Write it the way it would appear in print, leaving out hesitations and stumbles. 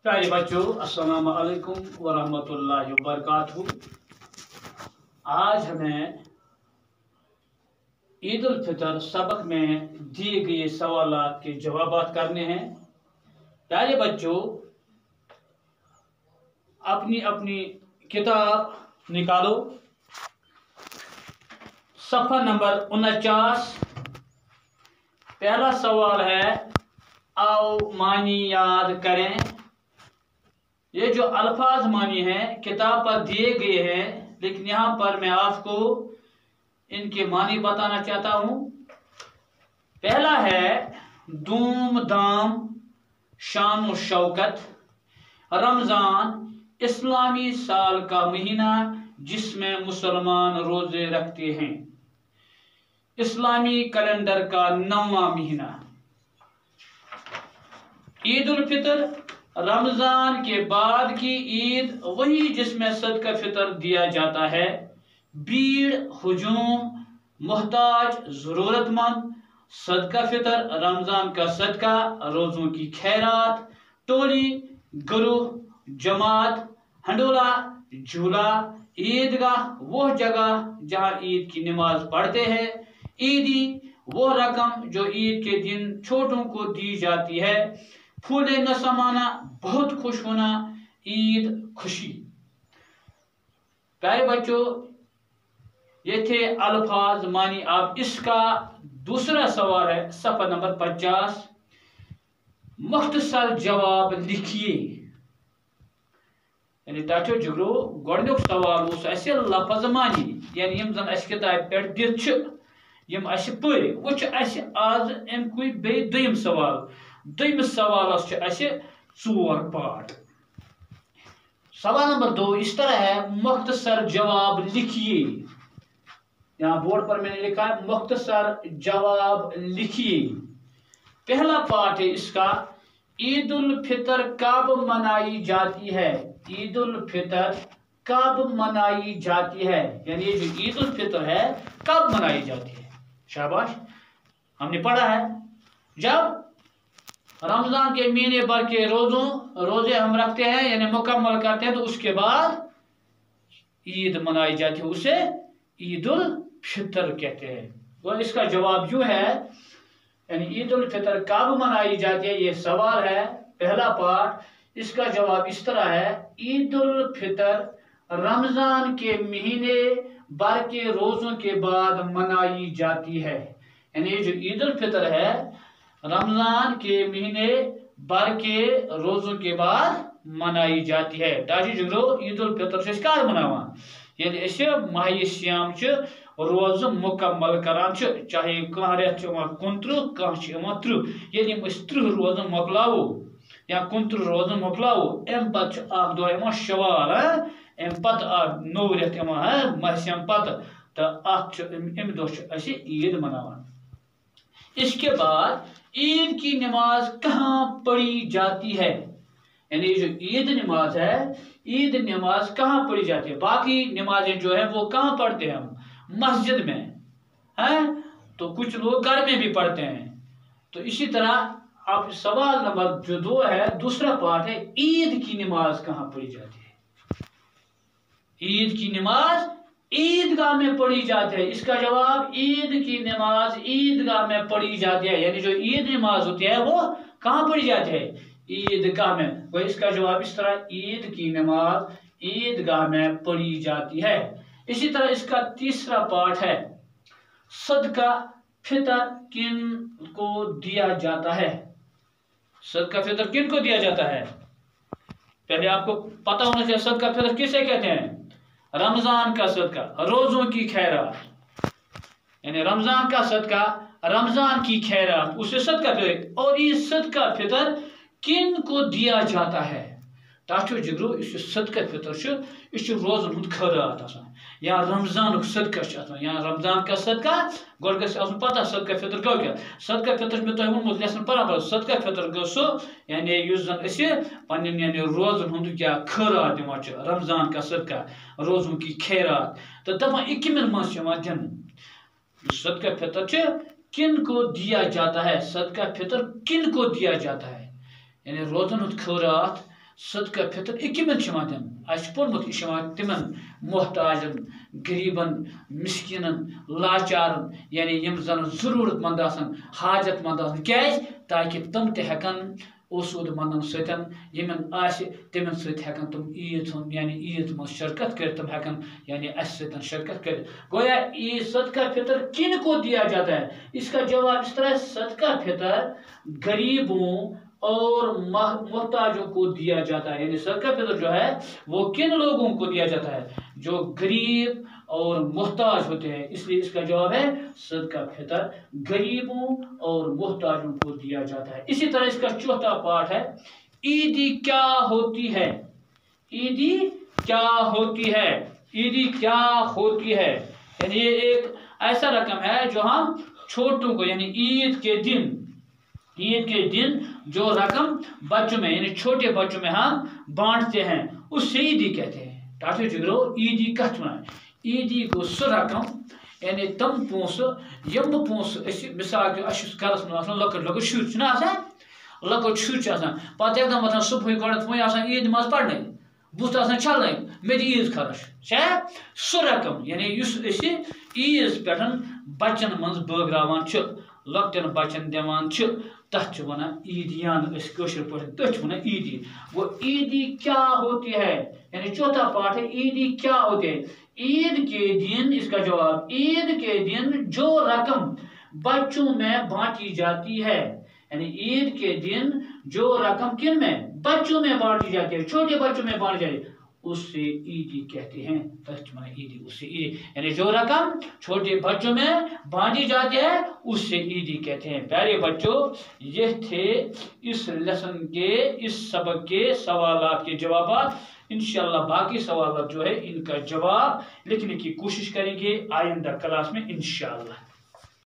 प्यारे बच्चों, अस्सलाम वालेकुम वरहमतुल्लाहि वबरकातुहू। आज हमें ईद उल फितर सबक में दिए गए सवालात के जवाब करने हैं। प्यारे बच्चों, अपनी अपनी किताब निकालो। सफ़ा नंबर 49। पहला सवाल है, आओ मानी याद करें। ये जो अल्फाज मानी हैं किताब पर दिए गए हैं, लेकिन यहाँ पर मैं आपको इनके मानी बताना चाहता हूँ। पहला है धूम धाम शान शौकत। रमज़ान इस्लामी साल का महीना जिसमें मुसलमान रोजे रखते हैं। इस्लामी कैलेंडर का 9वां महीना। ईद उल फितर रमजान के बाद की ईद, वही जिसमें सदका फितर दिया जाता है। भीड़, हुजूम, मोहताज, जरूरतमंद। सदका फितर रमजान का सदका, रोजों की खैरात। टोली, गुरूह, जमात, हंडोला, झूला। ईदगाह वह जगह जहां ईद की नमाज पढ़ते हैं। ईदी वो रकम जो ईद के दिन छोटों को दी जाती है। फूले न समाना, बहुत खुश होना, ईद खुशी। प्यारे बच्चों, ये थे अल्फाज मानी। आप इसका दूसरा सवाल है सफ़ा नंबर 50। मुख्तसर जवाब लिखिए। यानी ताचो जुगरो गोडनुक सवाल उस ऐसे लफ्ज मानी, यानी यम जन अस किताब पे दित छ, यम अस पर वो छ अस आज एमकुई बे दोयम सवाल। दोयम सवालस छ अस 4 पार्ट। सवाल नंबर 2 इस तरह है, मुख्तसर जवाब लिखिए। यहाँ बोर्ड पर मैंने लिखा है मुख्तसर जवाब लिखिए। पहला पार्ट है इसका, ईद उल फितर कब मनाई जाती है। ईद उल फितर कब मनाई जाती है, यानी ये जो ईद उल फितर है कब मनाई जाती है। शाबाश, हमने पढ़ा है जब रमजान के महीने भर के रोजे हम रखते हैं, यानी मुकम्मल करते हैं, तो उसके बाद ईद मनाई जाती है, उसे ईद उल फितर कहते हैं। तो इसका जवाब यूं है, यानी ईद उल फितर कब मनाई जाती है, ये सवाल है पहला पार्ट। इसका जवाब इस तरह है, ईद उल फितर रमजान के महीने भर के रोजों के बाद मनाई जाती है। यानी ये जो ईद उल फितर है रमजान के महीने भर के रोजों के बाद मनाई जाती है। ताजी जुगरो ईद उल फितर से कर मनावान, यानी ऐसे माह सियाम रोज मुकम्मल करान, चाहे कह रेत 29 कह 30। यदि 30 रोज मकलावो या 29 रोज मकलावो, अम पत दो शवाल, अम पत नौ रेत माह सियाम पत, तो अम दो ईद मनावान। इसके बाद ईद की नमाज कहाँ पढ़ी जाती है, यानी जो ईद नमाज है, ईद नमाज कहाँ पढ़ी जाती है। बाकी नमाजें जो है वो कहाँ पढ़ते हैं हम, मस्जिद में हैं, तो कुछ लोग घर में भी पढ़ते हैं। तो इसी तरह आप सवाल नंबर जो 2 है, दूसरा पार्ट है, ईद की नमाज कहाँ पढ़ी जाती है। ईद की नमाज ईदगाह में पढ़ी जाती है। इसका जवाब, ईद की नमाज ईदगाह में पढ़ी जाती है, यानी जो ईद नमाज होती है वो कहाँ पढ़ी जाती है, ईदगाह में। वह इसका जवाब इस तरह, ईद की नमाज ईदगाह में पढ़ी जाती है। इसी तरह इसका तीसरा पार्ट है, सदका फितर किन को दिया जाता है। सदका फितर किन को दिया जाता है, पहले आपको पता होना चाहिए सदका फितर किसे कहते हैं। रमजान का सदका, रोजों की खैरात, यानी रमजान का सदका, रमजान की खैरात, उसे सदका फितर। और ये सदका फितर किन को दिया जाता है, ताचो जिगरो इस सदका फितर इस रोजन हुंद खैरात आसान, या रमजान सदका आसान, या रमजान का सदका गोड़ गस आसन पता सदका फितर गो क्या। सदका फितर में तो हम लेसन बराबर सदका फितर गो सो, यानी युस जन असे पन्ने यानी रोजन हुंद क्या खैरात दिवान छ, रमजान का सदका, रोजों की खैरात। तो दपा इकिमिन मस दिन सदका फितर किन को दिया जाता है, सदका फितर किन को दिया जाता है, यानी रोजन हुंद खैरात صدقہ فطر کمن دن اس پورمت یہ تمن محتاجن غریبن مسکینن لاچارن یعنی یم زن ضرورت مند آسن حاجت مند آسن کیاز تاکہ تم تہ ہیکن اصول مندن ستن یمن آسہ تمن ست ہیکن تم عید یعنی عید من شرکت کر تم ہیکن یعنی اس ستن شرکت کر گویا عید صدقہ فطر کن کو دیا جاتا ہے اس کا جواب اس طرح صدقہ فطر غریبوں اور محتاجوں کو دیا جاتا ہے یعنی صدقہ فطر جو ہے وہ کن لوگوں کو دیا جاتا ہے جو غریب اور محتاج ہوتے ہیں اس لیے اس کا جواب ہے صدقہ فطر غریبوں اور محتاجوں کو دیا جاتا ہے اسی طرح اس کا چوتھا پارٹ ہے عیدی کیا ہوتی ہے عیدی کیا ہوتی ہے عیدی کیا ہوتی ہے یعنی یہ ایک ایسا رقم ہے جو ہم چھوٹوں کو یعنی عید کے دن جو رقم بچوں میں یعنی چھوٹے بچوں میں ہم بانٹتے ہیں اس سے عیدی کہتے ہیں ڈاکٹر جگرو عیدی کت ون عیدی گو سہ رقم یعنی تم پونسہ یم پونسہ مثال کے اس گرس من لکٹ لکٹ شر لکٹ شر پتہ ایک دم صبح گۄڈنیٚتھ وۄنۍ آسان عید نماز پرنے بُتھ آسان چھلنے مے دی عید خرچ سہ رقم یعنی اس عیز پہ بچن من بٲگراوان لۄکٹٮ۪ن بچن دِوان تتھ ونان عیدیان کٲشر پٲٹھۍ تٔتھۍ ونان عیدی وہ عیدی کیا ہوتی ہے یعنی چوتھا پارٹ ہے عیدی کیا ہوتی ہے عید کے دن اس کا جواب عید کے دن جو رقم بچوں میں بانٹی جاتی ہے یعنی عید کے دن جو رقم کن میں بچوں میں بانٹی جاتی ہے چھوٹے بچوں میں بانٹی جاتی ہے اس سے عیدی کہتے ہیں عیدی اس سے عیدی یعنی جو رقم چھوٹے بچوں میں بانٹی جاتی ہے اس سے عیدی کہتے ہیں پیارے بچوں یہ تھے اس لیسن کے اس سبق کے سوالات کے جوابات انشاءاللہ باقی سوالات جو ہے ان کا جواب لکھنے کی کوشش کریں گے آئندہ کلاس میں انشاءاللہ